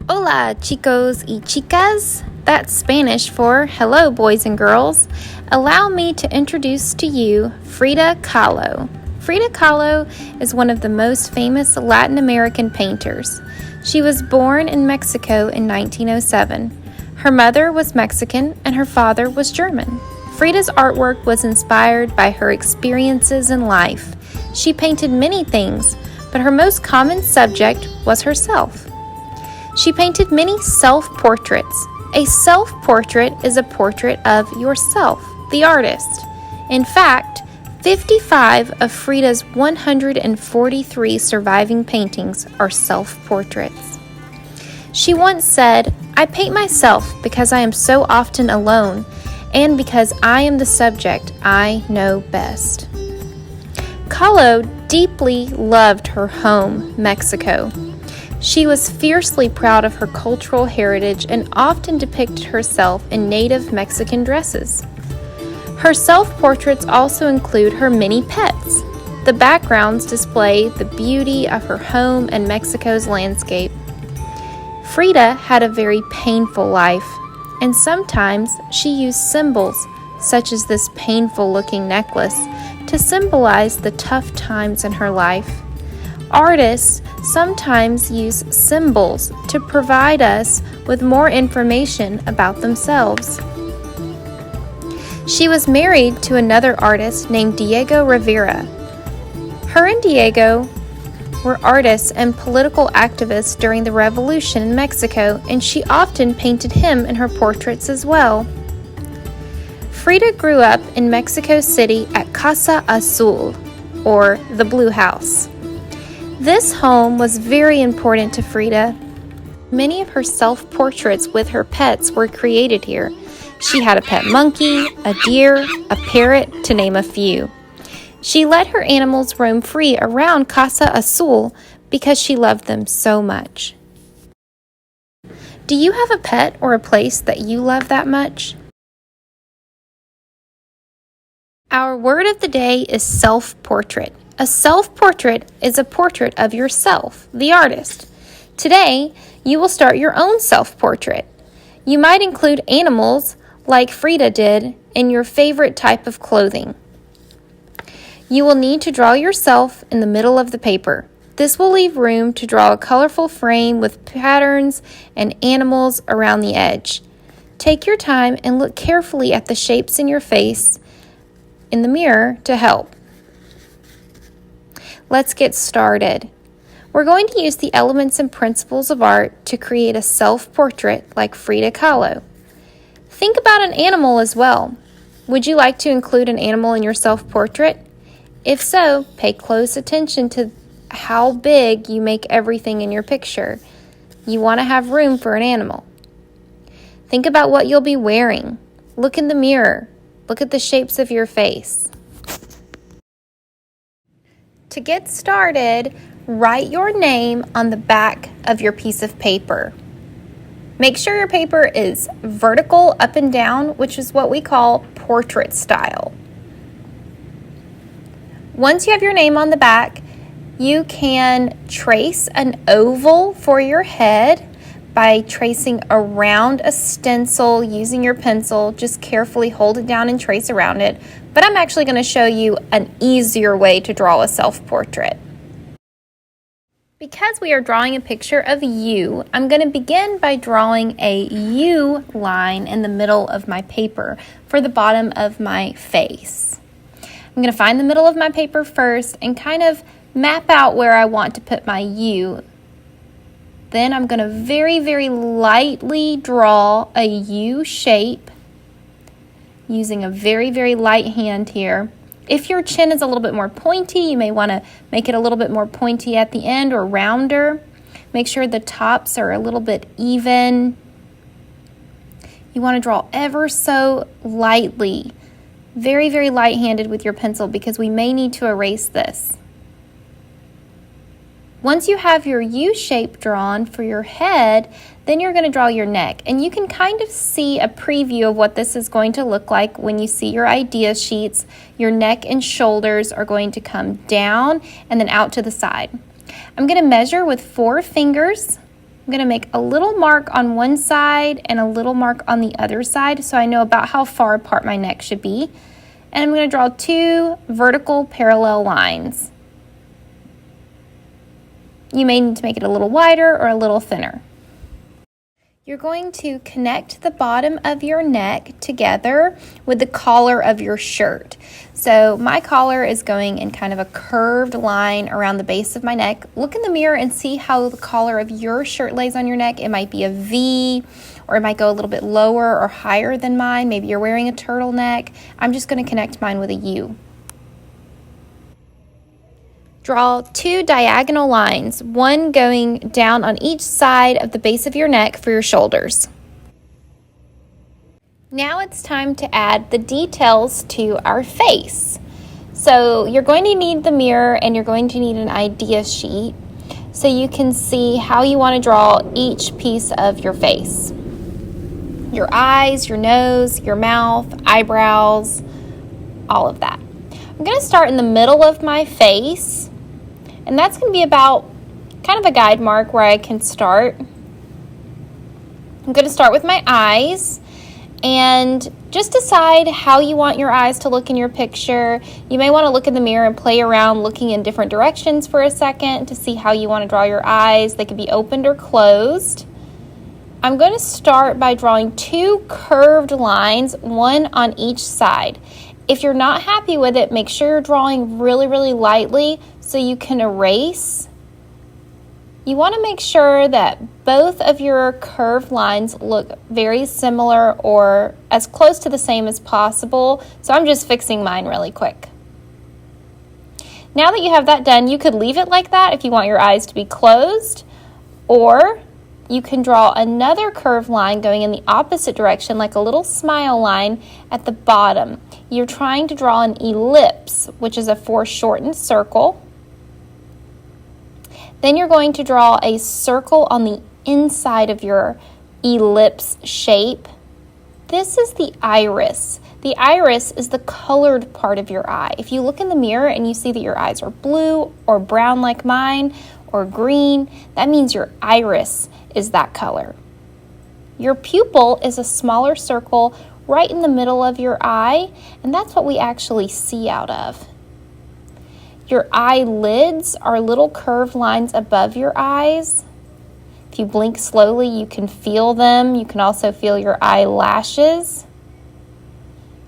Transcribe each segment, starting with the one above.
Hola, chicos y chicas. That's Spanish for hello, boys and girls. Allow me to introduce to you Frida Kahlo. Frida Kahlo is one of the most famous Latin American painters. She was born in Mexico in 1907. Her mother was Mexican and her father was German. Frida's artwork was inspired by her experiences in life. She painted many things, but her most common subject was herself. She painted many self-portraits. A self-portrait is a portrait of yourself, the artist. In fact, 55 of Frida's 143 surviving paintings are self-portraits. She once said, "I paint myself because I am so often alone, and because I am the subject I know best." Kahlo deeply loved her home, Mexico. She was fiercely proud of her cultural heritage and often depicted herself in native Mexican dresses. Her self-portraits also include her many pets. The backgrounds display the beauty of her home and Mexico's landscape. Frida had a very painful life, and sometimes she used symbols, such as this painful-looking necklace, to symbolize the tough times in her life. Artists sometimes use symbols to provide us with more information about themselves. She was married to another artist named Diego Rivera. Her and Diego were artists and political activists during the revolution in Mexico, and she often painted him in her portraits as well. Frida grew up in Mexico City at Casa Azul, or the Blue House. This home was very important to Frida. Many of her self-portraits with her pets were created here. She had a pet monkey, a deer, a parrot, to name a few. She let her animals roam free around Casa Azul because she loved them so much. Do you have a pet or a place that you love that much? Our word of the day is self-portrait. A self-portrait is a portrait of yourself, the artist. Today, you will start your own self-portrait. You might include animals, like Frida did, in your favorite type of clothing. You will need to draw yourself in the middle of the paper. This will leave room to draw a colorful frame with patterns and animals around the edge. Take your time and look carefully at the shapes in your face in the mirror to help. Let's get started. We're going to use the elements and principles of art to create a self-portrait like Frida Kahlo. Think about an animal as well. Would you like to include an animal in your self-portrait? If so, pay close attention to how big you make everything in your picture. You want to have room for an animal. Think about what you'll be wearing. Look in the mirror. Look at the shapes of your face. To get started, write your name on the back of your piece of paper. Make sure your paper is vertical up and down, which is what we call portrait style. Once you have your name on the back, you can trace an oval for your head by tracing around a stencil using your pencil. Just carefully hold it down and trace around it. But I'm actually going to show you an easier way to draw a self-portrait. Because we are drawing a picture of you, I'm going to begin by drawing a U line in the middle of my paper for the bottom of my face. I'm going to find the middle of my paper first and kind of map out where I want to put my U. Then I'm going to very, very lightly draw a U shape using a very, very light hand here. If your chin is a little bit more pointy, you may want to make it a little bit more pointy at the end or rounder. Make sure the tops are a little bit even. You want to draw ever so lightly, very, very light-handed with your pencil because we may need to erase this. Once you have your U shape drawn for your head, then you're going to draw your neck. And you can kind of see a preview of what this is going to look like when you see your idea sheets. Your neck and shoulders are going to come down and then out to the side. I'm going to measure with 4 fingers I'm going to make a little mark on one side and a little mark on the other side so I know about how far apart my neck should be. And I'm going to draw 2 vertical parallel lines. You may need to make it a little wider or a little thinner. You're going to connect the bottom of your neck together with the collar of your shirt. So my collar is going in kind of a curved line around the base of my neck. Look in the mirror and see how the collar of your shirt lays on your neck. It might be a V, or it might go a little bit lower or higher than mine. Maybe you're wearing a turtleneck. I'm just going to connect mine with a U. Draw 2 diagonal lines, one going down on each side of the base of your neck for your shoulders. Now it's time to add the details to our face. So you're going to need the mirror and you're going to need an idea sheet so you can see how you want to draw each piece of your face. Your eyes, your nose, your mouth, eyebrows, all of that. I'm going to start in the middle of my face. And that's going to be about kind of a guide mark where I can start. I'm going to start with my eyes and just decide how you want your eyes to look in your picture. You may want to look in the mirror and play around looking in different directions for a second to see how you want to draw your eyes. They could be opened or closed. I'm going to start by drawing 2 curved lines, one on each side. If you're not happy with it, make sure you're drawing really, really lightly so you can erase. You want to make sure that both of your curved lines look very similar or as close to the same as possible. So I'm just fixing mine really quick. Now that you have that done, you could leave it like that if you want your eyes to be closed, or you can draw another curved line going in the opposite direction, like a little smile line at the bottom. You're trying to draw an ellipse, which is a foreshortened circle. Then you're going to draw a circle on the inside of your ellipse shape. This is the iris. The iris is the colored part of your eye. If you look in the mirror and you see that your eyes are blue or brown like mine or green, that means your iris is that color. Your pupil is a smaller circle right in the middle of your eye, and that's what we actually see out of. Your eyelids are little curved lines above your eyes. If you blink slowly, you can feel them. You can also feel your eyelashes.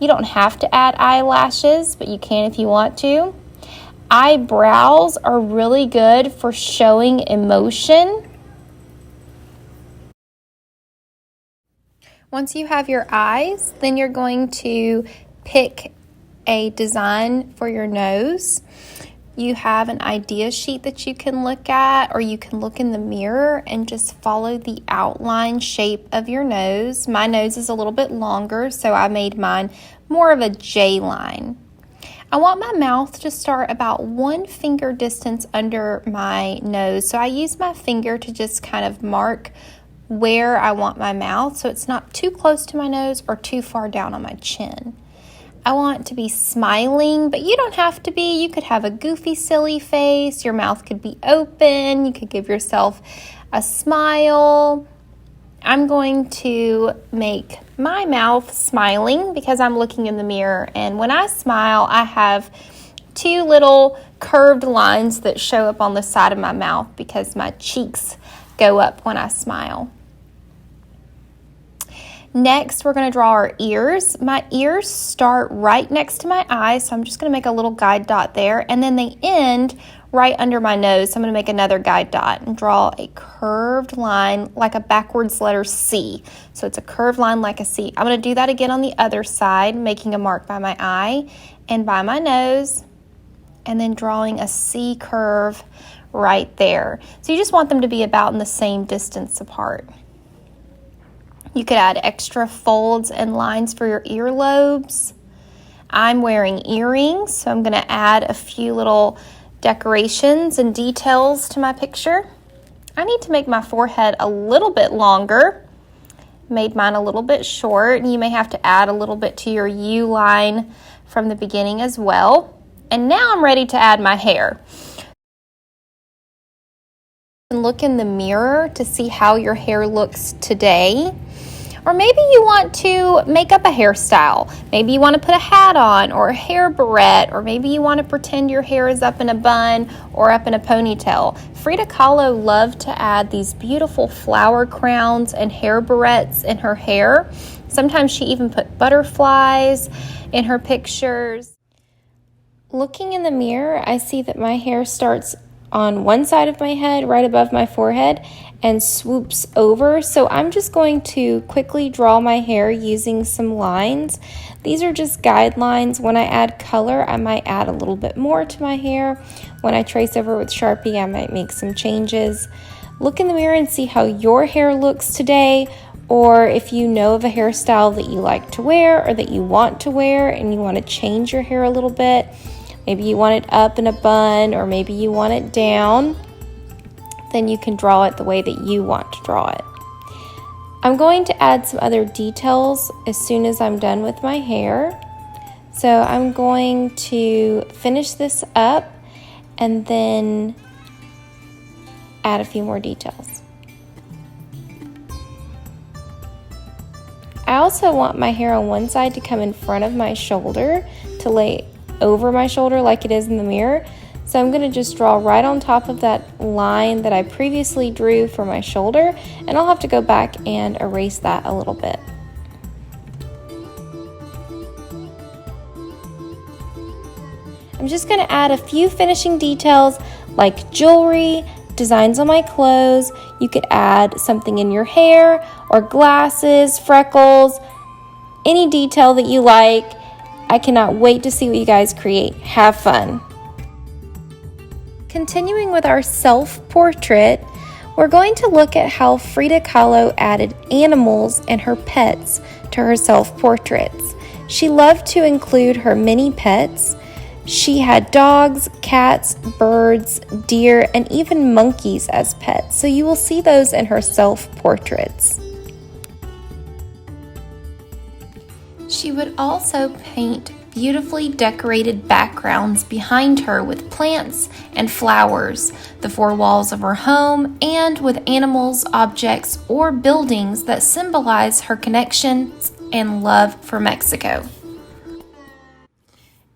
You don't have to add eyelashes, but you can if you want to. Eyebrows are really good for showing emotion. Once you have your eyes, then you're going to pick a design for your nose. You have an idea sheet that you can look at, or you can look in the mirror and just follow the outline shape of your nose. My nose is a little bit longer, so I made mine more of a J line. I want my mouth to start about 1 finger distance under my nose, so I use my finger to just kind of mark where I want my mouth so it's not too close to my nose or too far down on my chin. I want to be smiling, but you don't have to be. You could have a goofy, silly face. Your mouth could be open. You could give yourself a smile. I'm going to make my mouth smiling because I'm looking in the mirror, and when I smile, I have 2 little curved lines that show up on the side of my mouth because my cheeks go up when I smile. Next, we're going to draw our ears. My ears start right next to my eyes, so I'm just going to make a little guide dot there, and then they end right under my nose. So I'm going to make another guide dot and draw a curved line like a backwards letter C. So it's a curved line like a C. I'm going to do that again on the other side, making a mark by my eye and by my nose, and then drawing a C curve right there. So you just want them to be about in the same distance apart. You could add extra folds and lines for your earlobes. I'm wearing earrings, so I'm going to add a few little decorations and details to my picture. I need to make my forehead a little bit longer. Made mine a little bit short, and you may have to add a little bit to your U line from the beginning as well. And now I'm ready to add my hair. And look in the mirror to see how your hair looks today. Or maybe you want to make up a hairstyle. Maybe you want to put a hat on or a hair barrette, or maybe you want to pretend your hair is up in a bun or up in a ponytail. Frida Kahlo loved to add these beautiful flower crowns and hair barrettes in her hair. Sometimes she even put butterflies in her pictures. Looking in the mirror, I see that my hair starts on one side of my head, right above my forehead, and swoops over. So I'm just going to quickly draw my hair using some lines. These are just guidelines. When I add color, I might add a little bit more to my hair. When I trace over with Sharpie, I might make some changes. Look in the mirror and see how your hair looks today, or if you know of a hairstyle that you like to wear or that you want to wear and you want to change your hair a little bit. Maybe you want it up in a bun, or maybe you want it down. Then you can draw it the way that you want to draw it. I'm going to add some other details as soon as I'm done with my hair. So I'm going to finish this up and then add a few more details. I also want my hair on one side to come in front of my shoulder to lay over my shoulder like it is in the mirror. So I'm going to just draw right on top of that line that I previously drew for my shoulder, and I'll have to go back and erase that a little bit. I'm just going to add a few finishing details like jewelry, designs on my clothes. You could add something in your hair or glasses, freckles, any detail that you like. I cannot wait to see what you guys create. Have fun. Continuing with our self-portrait, we're going to look at how Frida Kahlo added animals and her pets to her self-portraits. She loved to include her many pets. She had dogs, cats, birds, deer, and even monkeys as pets, so you will see those in her self-portraits. She would also paint beautifully decorated backgrounds behind her with plants and flowers, the four walls of her home, and with animals, objects, or buildings that symbolize her connections and love for Mexico.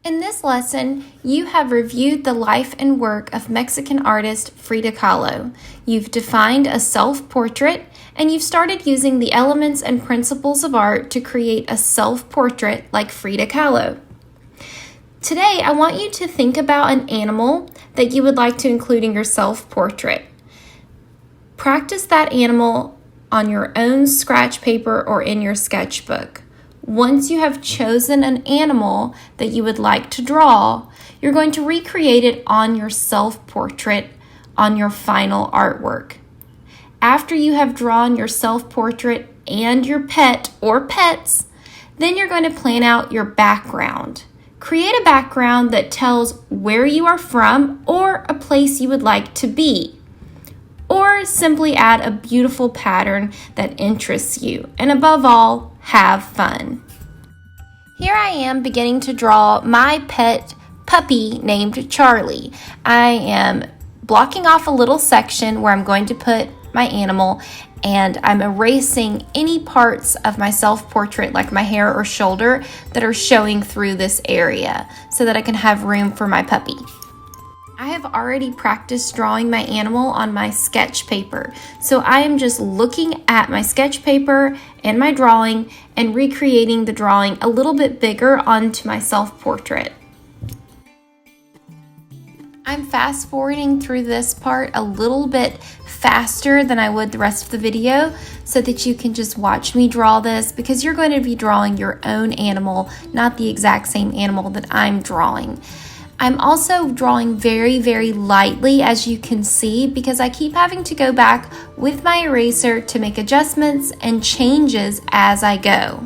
In this lesson, you have reviewed the life and work of Mexican artist Frida Kahlo. You've defined a self-portrait, and you've started using the elements and principles of art to create a self-portrait like Frida Kahlo. Today, I want you to think about an animal that you would like to include in your self-portrait. Practice that animal on your own scratch paper or in your sketchbook. Once you have chosen an animal that you would like to draw, you're going to recreate it on your self-portrait on your final artwork. After you have drawn your self-portrait and your pet or pets, then you're going to plan out your background. Create a background that tells where you are from or a place you would like to be. Or simply add a beautiful pattern that interests you. And above all, have fun. Here I am beginning to draw my pet puppy named Charlie. I am blocking off a little section where I'm going to put my animal, and I'm erasing any parts of my self-portrait like my hair or shoulder that are showing through this area so that I can have room for my puppy. I have already practiced drawing my animal on my sketch paper, so I am just looking at my sketch paper and my drawing and recreating the drawing a little bit bigger onto my self-portrait. I'm fast forwarding through this part a little bit faster than I would the rest of the video so that you can just watch me draw this, because you're going to be drawing your own animal, not the exact same animal that I'm drawing. I'm also drawing very, very lightly, as you can see, because I keep having to go back with my eraser to make adjustments and changes as I go.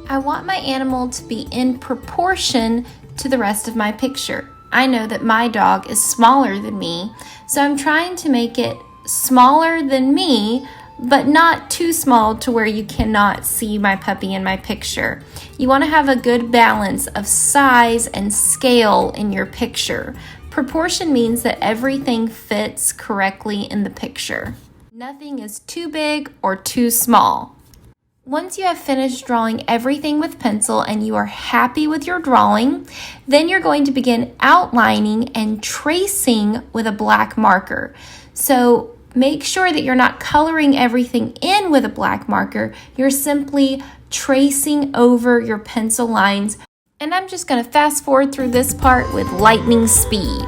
I want my animal to be in proportion to the rest of my picture. I know that my dog is smaller than me, so I'm trying to make it smaller than me, but not too small to where you cannot see my puppy in my picture. You want to have a good balance of size and scale in your picture. Proportion means that everything fits correctly in the picture. Nothing is too big or too small. Once you have finished drawing everything with pencil and you are happy with your drawing, then you're going to begin outlining and tracing with a black marker. So make sure that you're not coloring everything in with a black marker. You're simply tracing over your pencil lines. And I'm just going to fast forward through this part with lightning speed.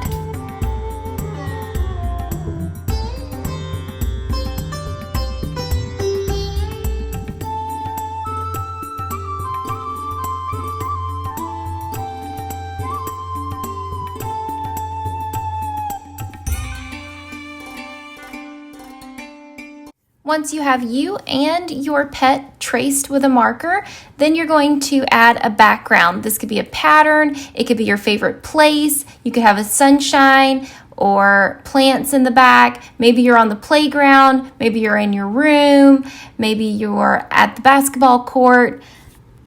Once you have you and your pet traced with a marker, then you're going to add a background. This could be a pattern, it could be your favorite place, you could have a sunshine or plants in the back, maybe you're on the playground, maybe you're in your room, maybe you're at the basketball court.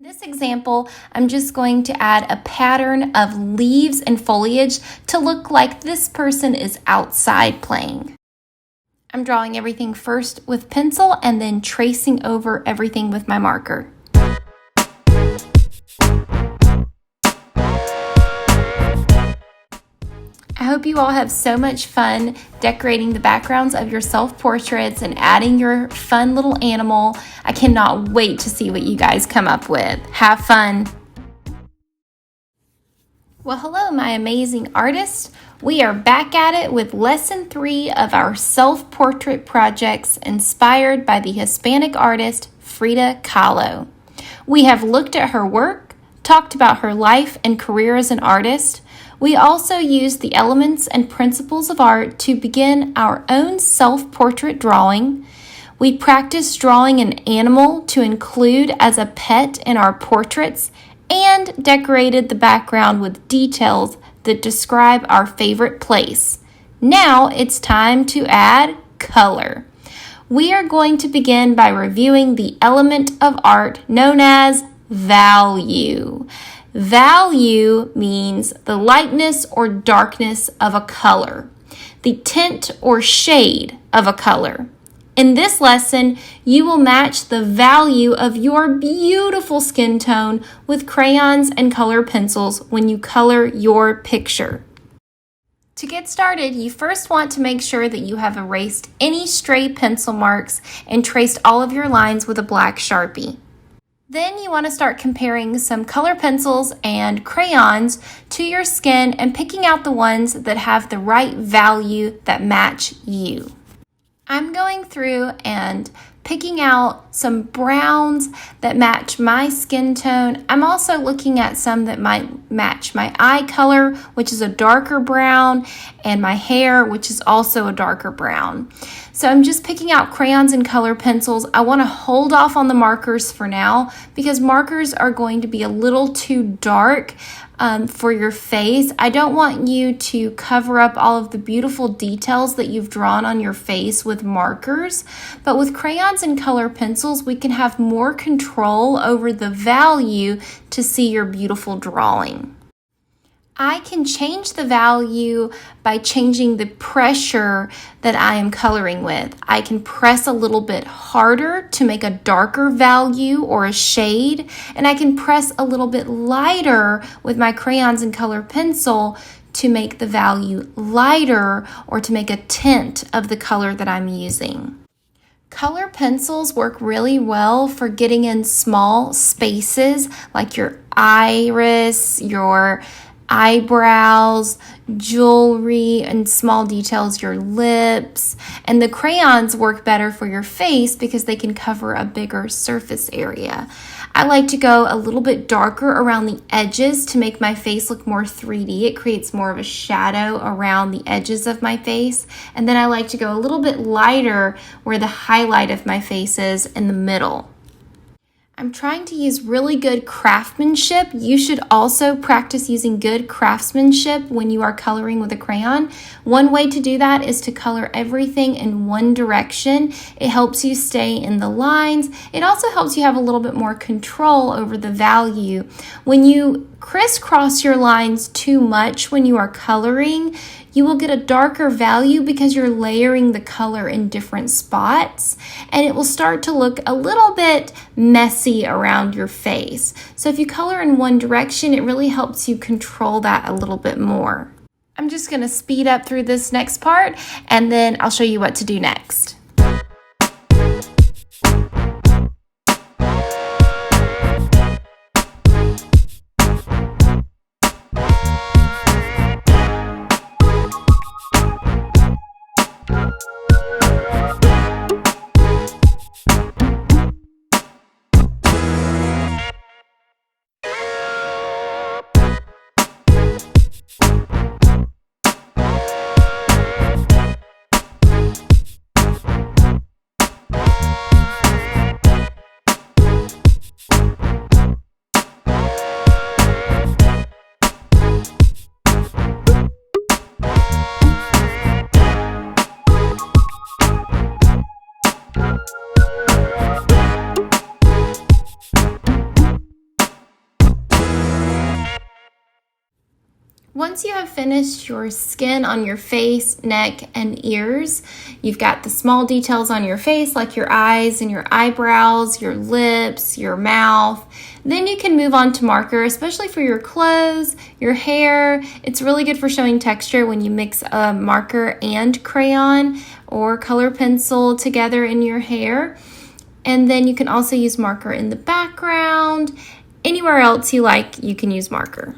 In this example, I'm just going to add a pattern of leaves and foliage to look like this person is outside playing. I'm drawing everything first with pencil and then tracing over everything with my marker. I hope you all have so much fun decorating the backgrounds of your self-portraits and adding your fun little animal. I cannot wait to see what you guys come up with. Have fun! Well, hello, my amazing artists. We are back at it with lesson 3 of our self-portrait projects inspired by the Hispanic artist Frida Kahlo. We have looked at her work, talked about her life and career as an artist. We also used the elements and principles of art to begin our own self-portrait drawing. We practiced drawing an animal to include as a pet in our portraits and decorated the background with details that describe our favorite place. Now it's time to add color. We are going to begin by reviewing the element of art known as value. Value means the lightness or darkness of a color, the tint or shade of a color. In this lesson, you will match the value of your beautiful skin tone with crayons and color pencils when you color your picture. To get started, you first want to make sure that you have erased any stray pencil marks and traced all of your lines with a black Sharpie. Then you want to start comparing some color pencils and crayons to your skin and picking out the ones that have the right value that match you. I'm going through and picking out some browns that match my skin tone. I'm also looking at some that might match my eye color, which is a darker brown, and my hair, which is also a darker brown. So I'm just picking out crayons and color pencils. I want to hold off on the markers for now because markers are going to be a little too dark for your face. I don't want you to cover up all of the beautiful details that you've drawn on your face with markers, but with crayons and color pencils, we can have more control over the value to see your beautiful drawing. I can change the value by changing the pressure that I am coloring with. I can press a little bit harder to make a darker value or a shade, and I can press a little bit lighter with my crayons and color pencil to make the value lighter or to make a tint of the color that I'm using. Color pencils work really well for getting in small spaces like your iris, your eyebrows, jewelry, and small details, your lips. And the crayons work better for your face because they can cover a bigger surface area. I like to go a little bit darker around the edges to make my face look more 3D. It creates more of a shadow around the edges of my face. And then I like to go a little bit lighter where the highlight of my face is in the middle. I'm trying to use really good craftsmanship. You should also practice using good craftsmanship when you are coloring with a crayon. One way to do that is to color everything in one direction. It helps you stay in the lines. It also helps you have a little bit more control over the value. When you crisscross your lines too much when you are coloring, you will get a darker value because you're layering the color in different spots, and it will start to look a little bit messy around your face. So if you color in one direction, it really helps you control that a little bit more. I'm just going to speed up through this next part, and then I'll show you what to do next. Once you have finished your skin on your face, neck, and ears, you've got the small details on your face like your eyes and your eyebrows, your lips, your mouth. Then you can move on to marker, especially for your clothes, your hair. It's really good for showing texture when you mix a marker and crayon or color pencil together in your hair. And then you can also use marker in the background. Anywhere else you like, you can use marker.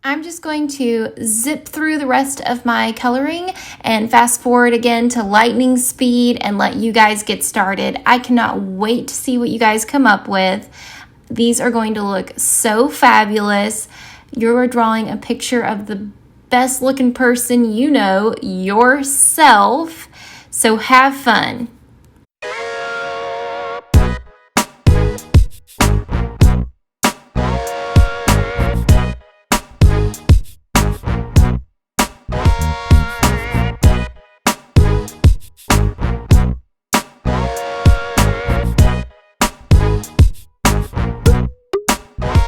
I'm just going to zip through the rest of my coloring and fast forward again to lightning speed and let you guys get started. I cannot wait to see what you guys come up with. These are going to look so fabulous. You're drawing a picture of the best looking person you know, yourself. So have fun.